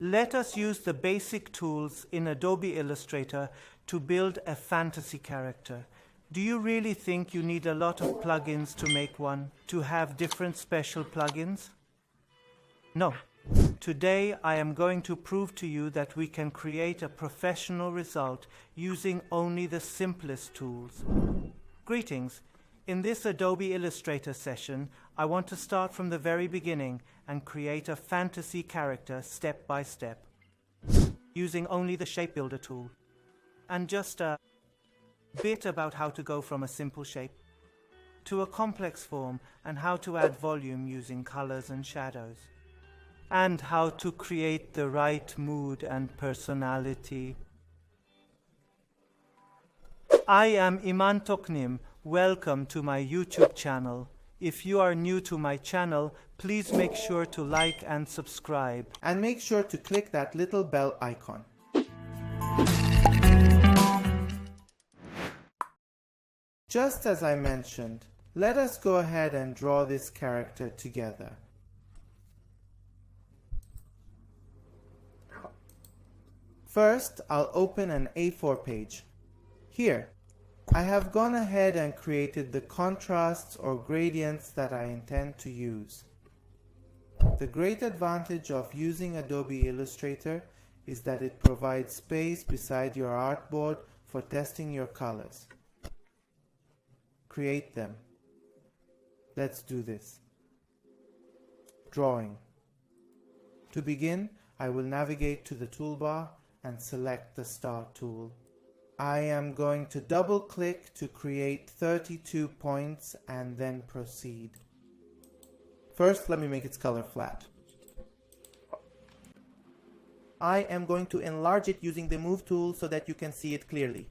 Let us use the basic tools in Adobe Illustrator to build a fantasy character. Do you really think you need a lot of plugins to make one, to have different special plugins? No. Today I am going to prove to you that we can create a professional result using only the simplest tools. Greetings. In this Adobe Illustrator session, I want to start from the very beginning and create a fantasy character step by step, using only the Shape Builder tool, and just a bit about how to go from a simple shape to a complex form and how to add volume using colors and shadows, and how to create the right mood and personality. I am Iman. Welcome to my YouTube channel. If you are new to my channel, please make sure to like and subscribe. And make sure to click that little bell icon. Just as I mentioned, let us go ahead and draw this character together. First, I'll open an A4 page. Here, I have gone ahead and created the contrasts or gradients that I intend to use. The great advantage of using Adobe Illustrator is that it provides space beside your artboard for testing your colors. Create them. Let's do this. Drawing. To begin, I will navigate to the toolbar and select the Star tool. I am going to double click to create 32 points and then proceed. First, let me make its color flat. I am going to enlarge it using the Move tool so that you can see it clearly.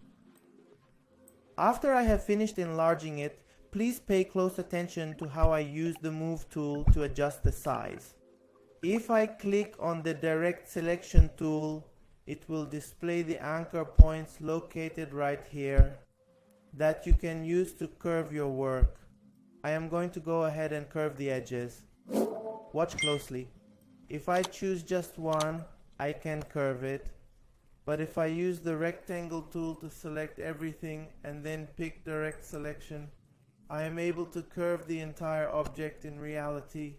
After I have finished enlarging it, please pay close attention to how I use the Move tool to adjust the size. If I click on the Direct Selection tool, it will display the anchor points located right here that you can use to curve your work. I am going to go ahead and curve the edges. Watch closely. If I choose just one, I can curve it. But if I use the rectangle tool to select everything and then pick direct selection, I am able to curve the entire object in reality.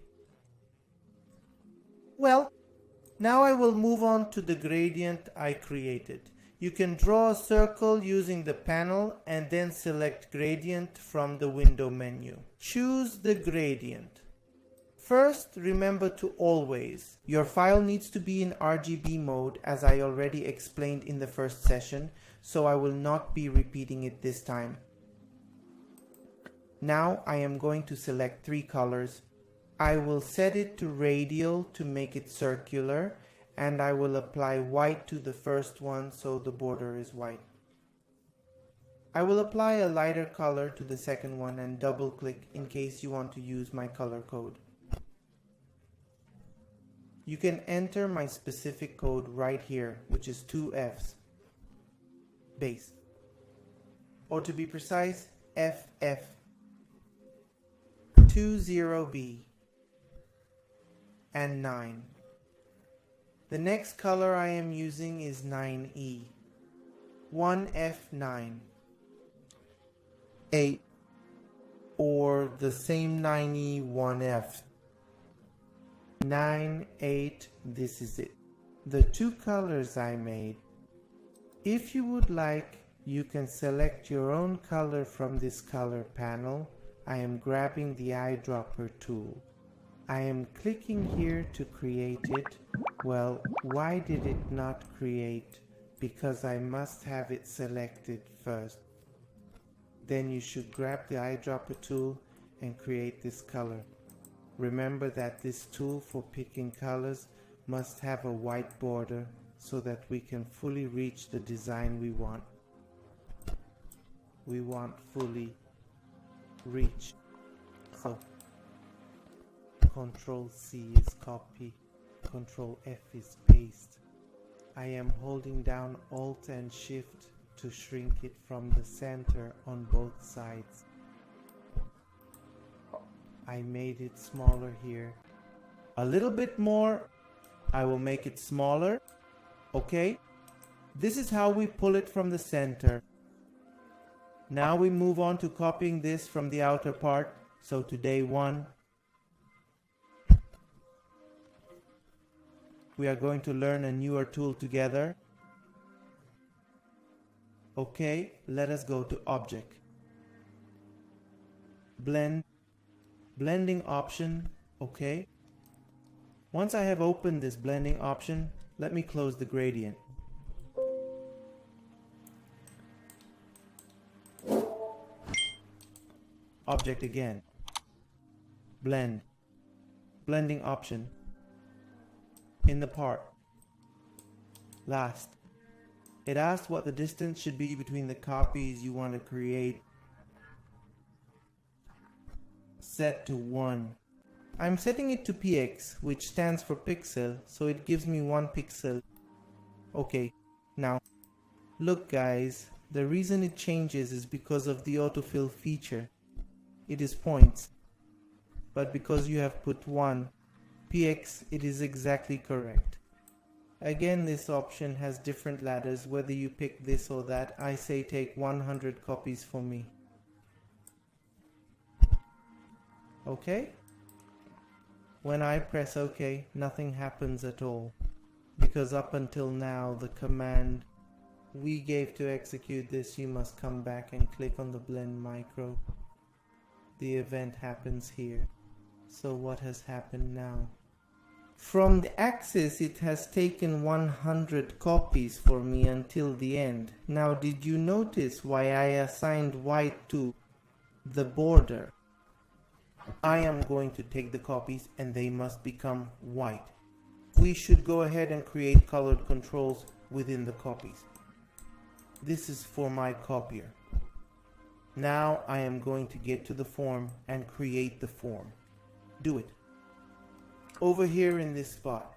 Well, now I will move on to the gradient I created. You can draw a circle using the panel and then select gradient from the window menu. Choose the gradient. First, remember to always, your file needs to be in RGB mode as I already explained in the first session, so I will not be repeating it this time. Now I am going to select 3 colors. I will set it to radial to make it circular, and I will apply white to the first one so the border is white. I will apply a lighter color to the second one and double click in case you want to use my color code. You can enter my specific code right here, which is 2 Fs, base, or to be precise, FF, 20B, and 9. The next color I am using is 9E, 1F9, 8, or the same 9E, 1F, 9, 8, this is it. The 2 colors I made. If you would like, you can select your own color from this color panel. I am grabbing the eyedropper tool. I am clicking here to create it. Well, why did it not create? Because I must have it selected first. Then you should grab the eyedropper tool and create this color. Remember that this tool for picking colors must have a white border so that we can fully reach the design we want. We want fully reach. So Control C is copy, Control F is paste. I am holding down Alt and Shift to shrink it from the center on both sides. I made it smaller here. A little bit more I will make it smaller. Okay. This is how we pull it from the center. Now we move on to copying this from the outer part. So to day 1, we are going to learn a newer tool together. Okay, let us go to Object. Blend, blending option, okay. Once I have opened this blending option, let me close the gradient. Object again. Blend, blending option. In the part. Last. It asks what the distance should be between the copies you want to create. Set to 1. I'm setting it to px, which stands for pixel, so it gives me 1 pixel. Okay, now, look guys, the reason it changes is because of the autofill feature. It is points, but because you have put 1 px, it is exactly correct. Again, this option has different ladders, whether you pick this or that. I say take 100 copies for me. Okay? When I press OK, nothing happens at all, because up until now the command we gave to execute this, you must come back and click on the blend micro. The event happens here. So what has happened now? From the axis, it has taken 100 copies for me until the end. Now, did you notice why I assigned white to the border? I am going to take the copies and they must become white. We should go ahead and create colored controls within the copies. This is for my copier. Now I am going to get to the form and create the form. Do it. Over here in this spot,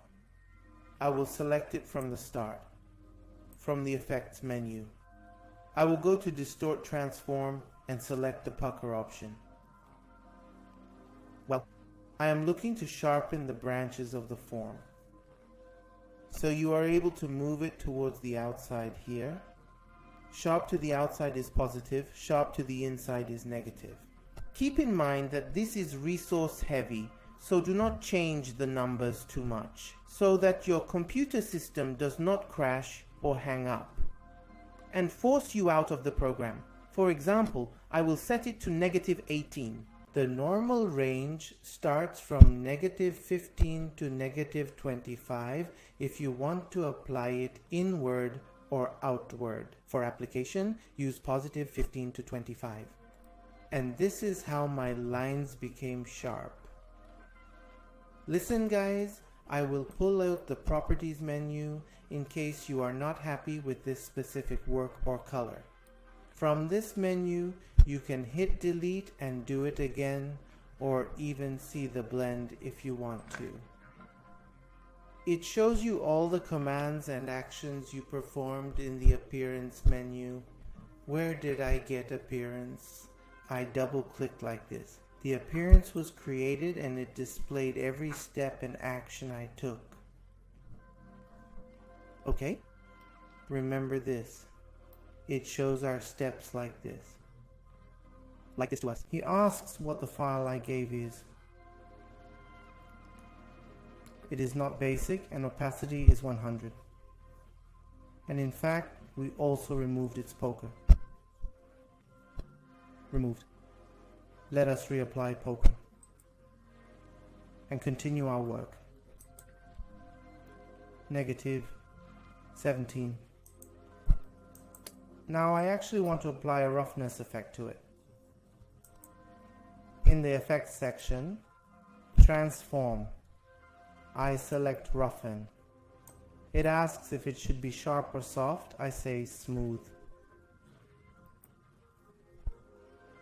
I will select it from the start, from the effects menu. I will go to Distort Transform and select the pucker option. Well, I am looking to sharpen the branches of the form. So you are able to move it towards the outside here. Sharp to the outside is positive, sharp to the inside is negative. Keep in mind that this is resource heavy, so do not change the numbers too much, so that your computer system does not crash or hang up and force you out of the program. For example, I will set it to -18. The normal range starts from -15 to -25 if you want to apply it inward or outward. For application, use +15 to 25. And this is how my lines became sharp. Listen guys, I will pull out the properties menu in case you are not happy with this specific work or color. From this menu, you can hit delete and do it again, or even see the blend if you want to. It shows you all the commands and actions you performed in the appearance menu. Where did I get appearance? I double clicked like this. The appearance was created and it displayed every step and action I took. Okay? Remember this. It shows our steps like this. Like this to us. He asks what the file I gave is. It is not basic and opacity is 100. And in fact, we also removed its poker. Removed. Let us reapply poker and continue our work. -17. Now I actually want to apply a roughness effect to it. In the effects section, transform. I select roughen. It asks if it should be sharp or soft. I say smooth.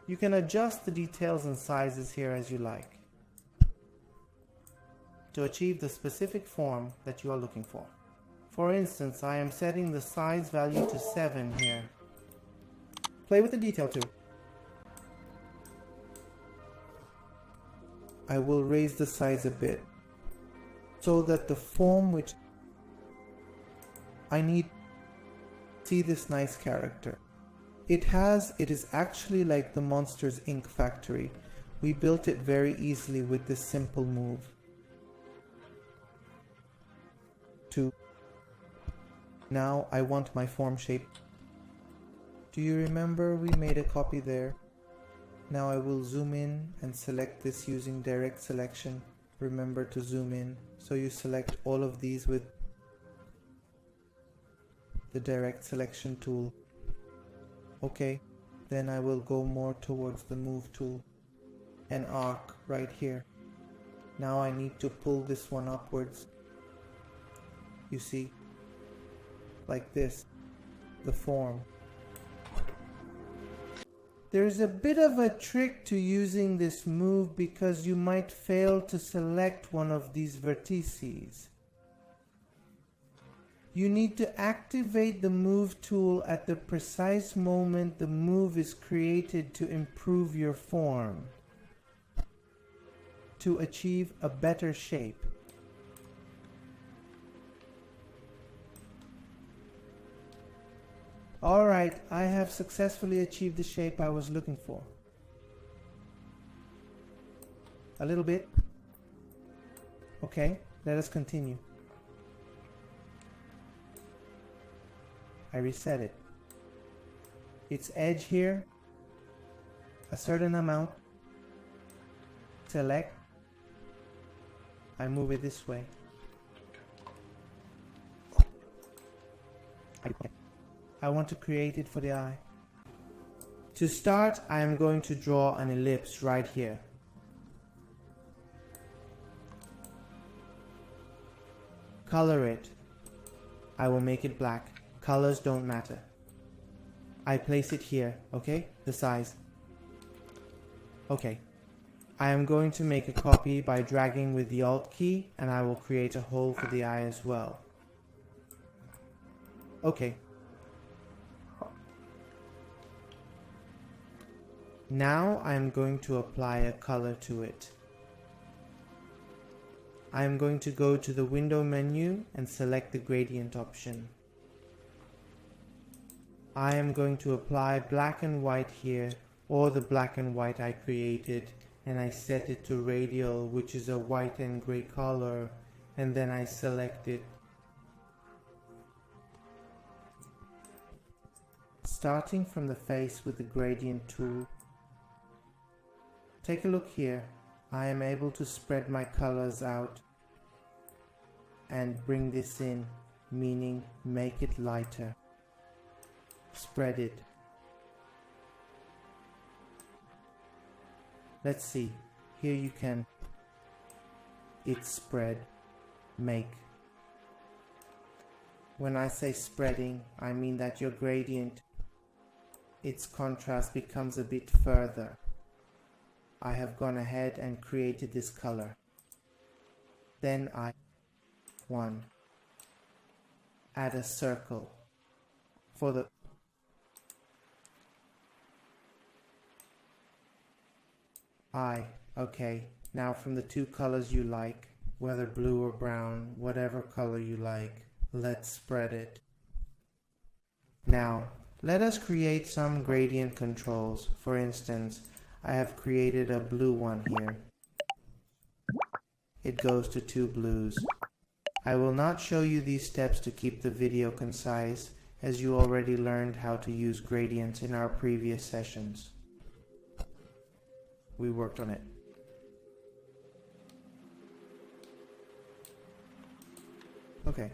You can adjust the details and sizes here as you like to achieve the specific form that you are looking for. For instance, I am setting the size value to 7 here. Play with the detail too. I will raise the size a bit. so that the form which I need, see this nice character. It is actually like the Monsters Inc. factory. We built it very easily with this simple move. 2. Now I want my form shape. Do you remember we made a copy there? Now I will zoom in and select this using direct selection. Remember to zoom in. So you select all of these with the direct selection tool. Okay, then I will go more towards the move tool. An arc right here. Now I need to pull this one upwards. You see? Like this. The form. There's a bit of a trick to using this move because you might fail to select one of these vertices. You need to activate the move tool at the precise moment the move is created to improve your form, to achieve a better shape. Alright, I have successfully achieved the shape I was looking for. A little bit. Okay, let us continue. I reset it. Its edge here, a certain amount. Select. I move it this way. I want to create it for the eye. To start, I am going to draw an ellipse right here. Color it. I will make it black. Colors don't matter. I place it here, okay? The size. Okay. I am going to make a copy by dragging with the Alt key, and I will create a hole for the eye as well. Okay. Now I am going to apply a color to it. I am going to go to the window menu and select the gradient option. I am going to apply black and white here, or the black and white I created, and I set it to radial, which is a white and gray color, and then I select it. Starting from the face with the gradient tool. Take a look here. I am able to spread my colors out and bring this in, meaning make it lighter. Spread it. Let's see. Here you can. It's spread. Make. When I say spreading, I mean that your gradient, its contrast becomes a bit further. I have gone ahead and created this color. Then I add a circle for the eye. Okay, now from the two colors you like, whether blue or brown, whatever color you like, let's spread it. Now, let us create some gradient controls. For instance, I have created a blue one here. It goes to 2 blues. I will not show you these steps to keep the video concise, as you already learned how to use gradients in our previous sessions. We worked on it. Okay.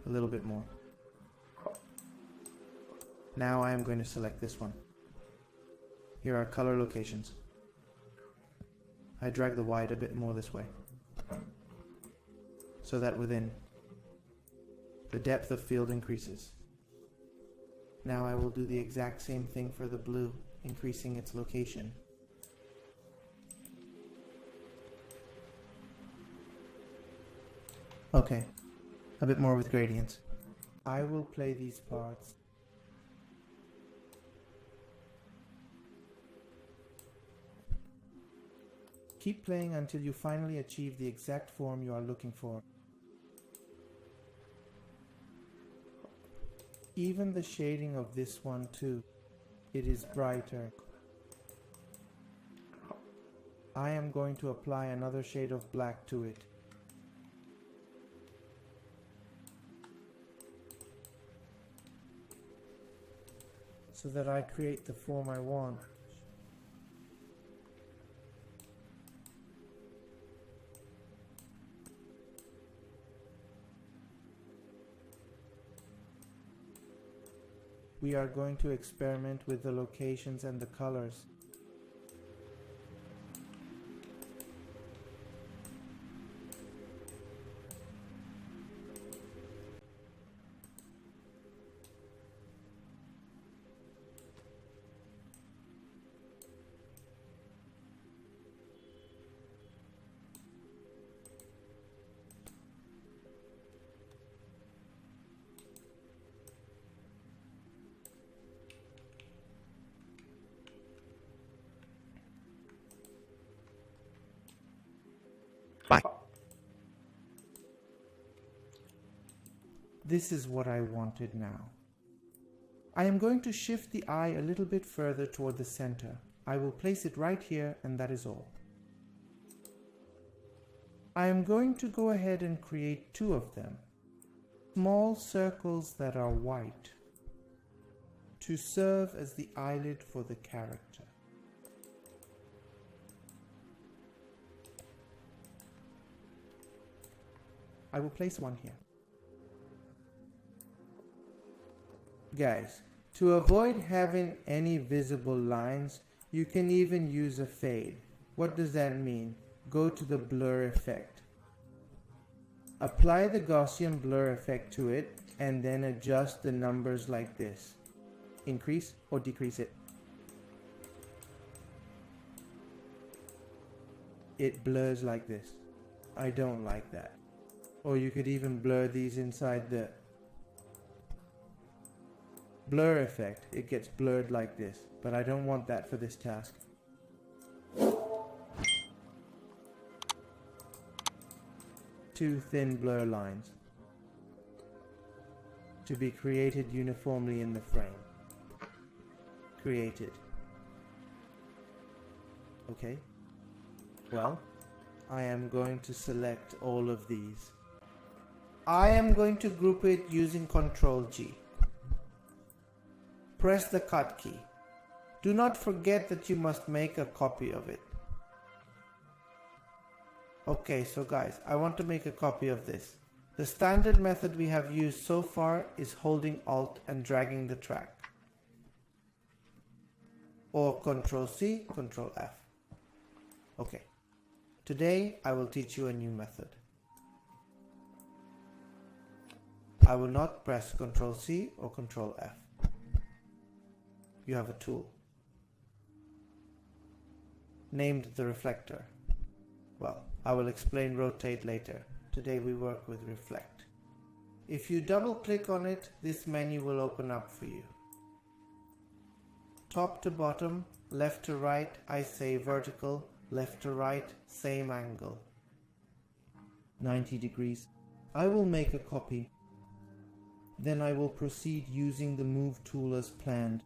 A little bit more. Now I am going to select this one. Here are color locations. I drag the white a bit more this way, so that within the depth of field increases. Now I will do the exact same thing for the blue, increasing its location. Okay, a bit more with gradients. I will play these parts. keep playing until you finally achieve the exact form you are looking for. Even the shading of this one too, it is brighter. I am going to apply another shade of black to it. So that I create the form I want. We are going to experiment with the locations and the colors. Bye. This is what I wanted now. I am going to shift the eye a little bit further toward the center. I will place it right here, and that is all. I am going to go ahead and create two of them. Small circles that are white to serve as the eyelid for the character. I will place one here. Guys, to avoid having any visible lines, you can even use a fade. What does that mean? Go to the blur effect. Apply the Gaussian blur effect to it and then adjust the numbers like this. Increase or decrease it. It blurs like this. I don't like that. Or you could even blur these inside the blur effect. It gets blurred like this, but I don't want that for this task. Two thin blur lines to be created uniformly in the frame. Created. Okay. Well, I am going to select all of these. I am going to group it using Ctrl G. Press the cut key. Do not forget that you must make a copy of it. Okay, so guys, I want to make a copy of this. The standard method we have used so far is holding Alt and dragging the track. Or Ctrl C, Ctrl F. Okay. Today I will teach you a new method. I will not press Ctrl C or Ctrl F. You have a tool named the reflector. Well, I will explain rotate later. Today we work with reflect. If you double click on it, this menu will open up for you. Top to bottom, left to right, I say vertical, left to right, same angle. 90 degrees. I will make a copy. Then I will proceed using the move tool as planned.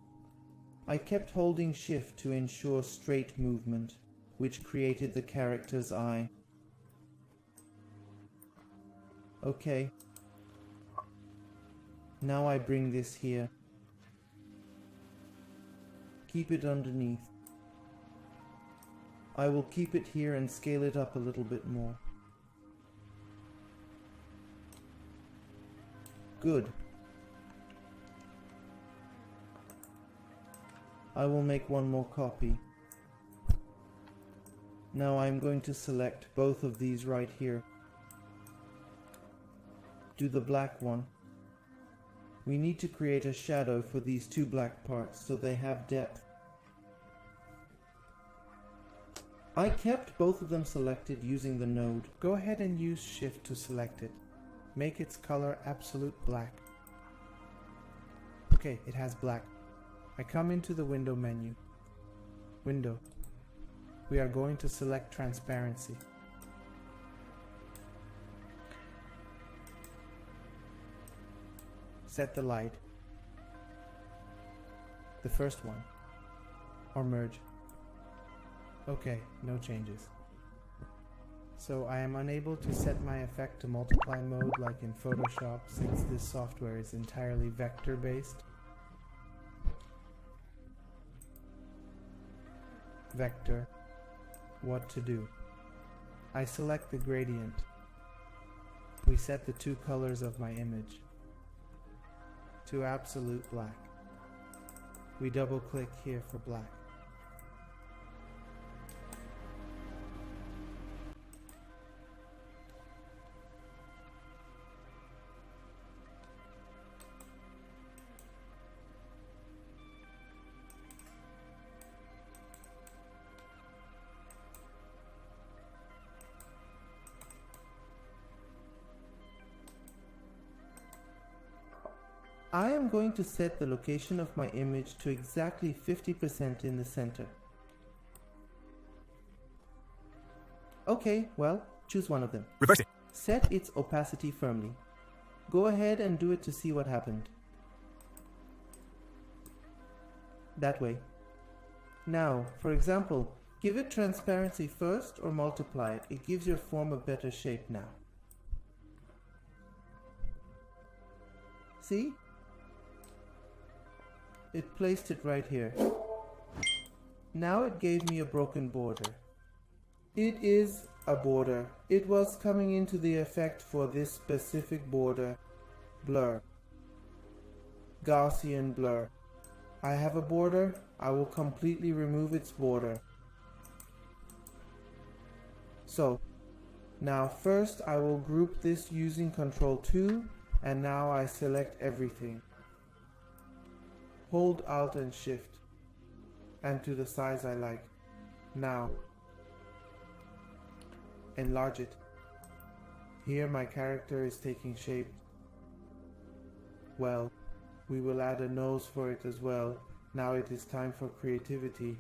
I kept holding shift to ensure straight movement, which created the character's eye. Okay. Now I bring this here. Keep it underneath. I will keep it here and scale it up a little bit more. Good. I will make one more copy. Now I'm going to select both of these right here. Do the black one. We need to create a shadow for these two black parts so they have depth. I kept both of them selected using the node. Go ahead and use Shift to select it. Make its color absolute black. Okay, it has black. I come into the window menu. Window. we are going to select transparency. Set the light, the first one, or merge. Okay, no changes. So I am unable to set my effect to multiply mode like in Photoshop, since this software is entirely vector based. Vector, what to do? I select the gradient. We set the two colors of my image to absolute black. We double click here for black. I am going to set the location of my image to exactly 50% in the center. Okay, well, choose one of them. Reverse it. Set its opacity firmly. Go ahead and do it to see what happened. That way. Now, for example, give it transparency first or multiply it. It gives your form a better shape now. See? It placed it right here. Now it gave me a broken border. It is a border. It was coming into the effect for this specific border. Blur. Gaussian blur. I have a border. I will completely remove its border. So, now first I will group this using Ctrl 2, and now I select everything. Hold Alt and Shift, and to the size I like. Now, enlarge it. Here my character is taking shape. Well, we will add a nose for it as well. Now it is time for creativity.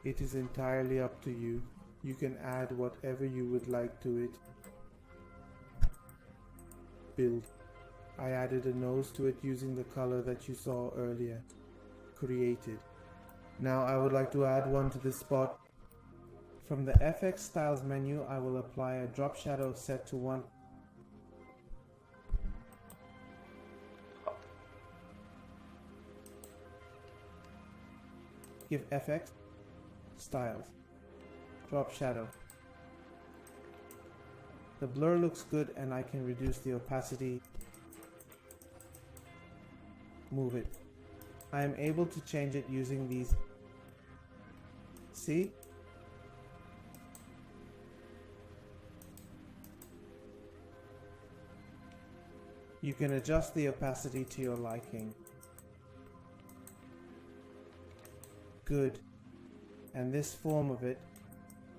It is entirely up to you. You can add whatever you would like to it. Build. I added a nose to it using the color that you saw earlier. Created. Now I would like to add one to this spot. From the FX Styles menu, I will apply a drop shadow set to 1. Give FX Styles drop shadow. The blur looks good and I can reduce the opacity. Move it. I am able to change it using these. See? You can adjust the opacity to your liking. Good. And this form of it,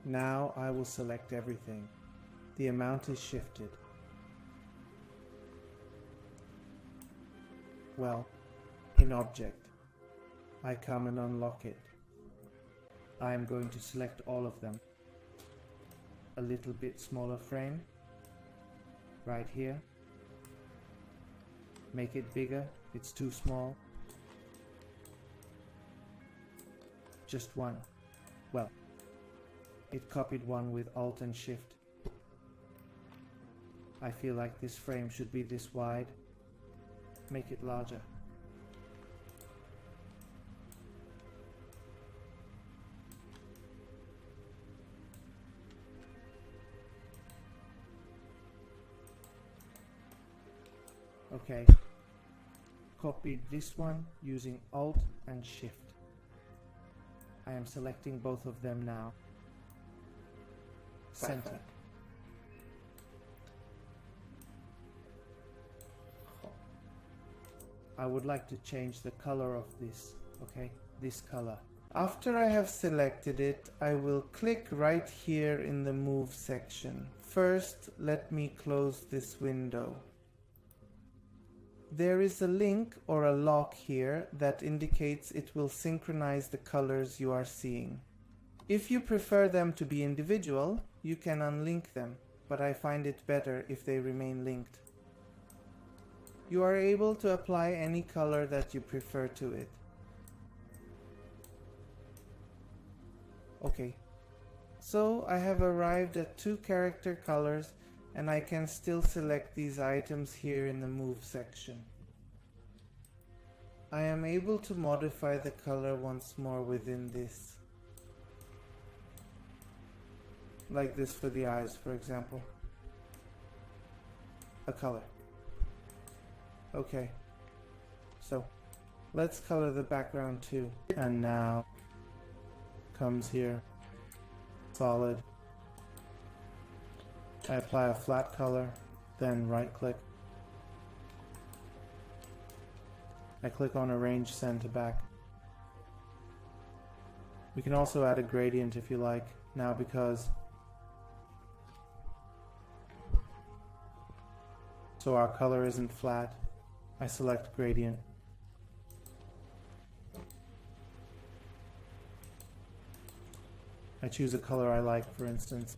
now I will select everything. The amount is shifted. Well, in Object, I come and unlock it. I am going to select all of them. A little bit smaller frame, right here. Make it bigger, it's too small. Just one. Well, it copied one with Alt and Shift. I feel like this frame should be this wide. Make it larger. Okay. Copy this one using Alt and Shift. I am selecting both of them now. Center. I would like to change the color of this, okay? This color. After I have selected it, I will click right here in the Move section. First, let me close this window. There is a link or a lock here that indicates it will synchronize the colors you are seeing. If you prefer them to be individual, you can unlink them, but I find it better if they remain linked. You are able to apply any color that you prefer to it. Okay, so I have arrived at 2 character colors, and I can still select these items here in the Move section. I am able to modify the color once more within this. Like this for the eyes, for example. A color. Okay, so let's color the background too. And now comes here, solid. I apply a flat color, then right click. I click on Arrange Send to Back. We can also add a gradient if you like, now because so our color isn't flat, I select gradient. I choose a color I like, for instance,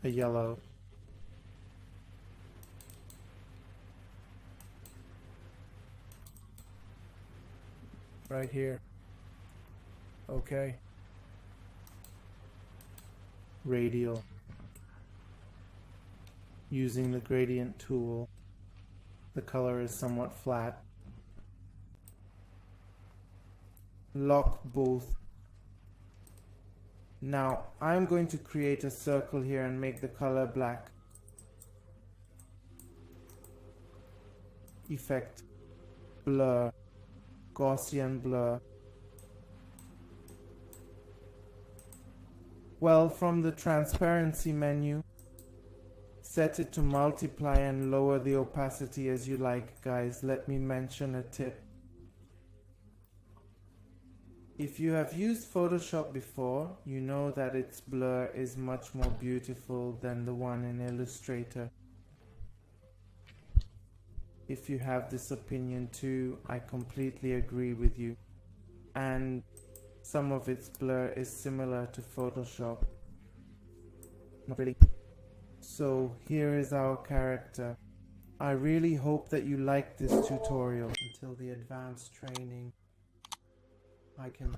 a yellow. Right here. Okay. Radial. Using the gradient tool, the color is somewhat flat. Lock both. Now I'm going to create a circle here and make the color black. Effect, blur, Gaussian blur. Well, from the transparency menu, set it to multiply and lower the opacity as you like, guys. Let me mention a tip. If you have used Photoshop before, you know that its blur is much more beautiful than the one in Illustrator. If you have this opinion too, I completely agree with you. And some of its blur is similar to Photoshop. Not really. So here is our character. I really hope that you like this tutorial. Until the advanced training, I can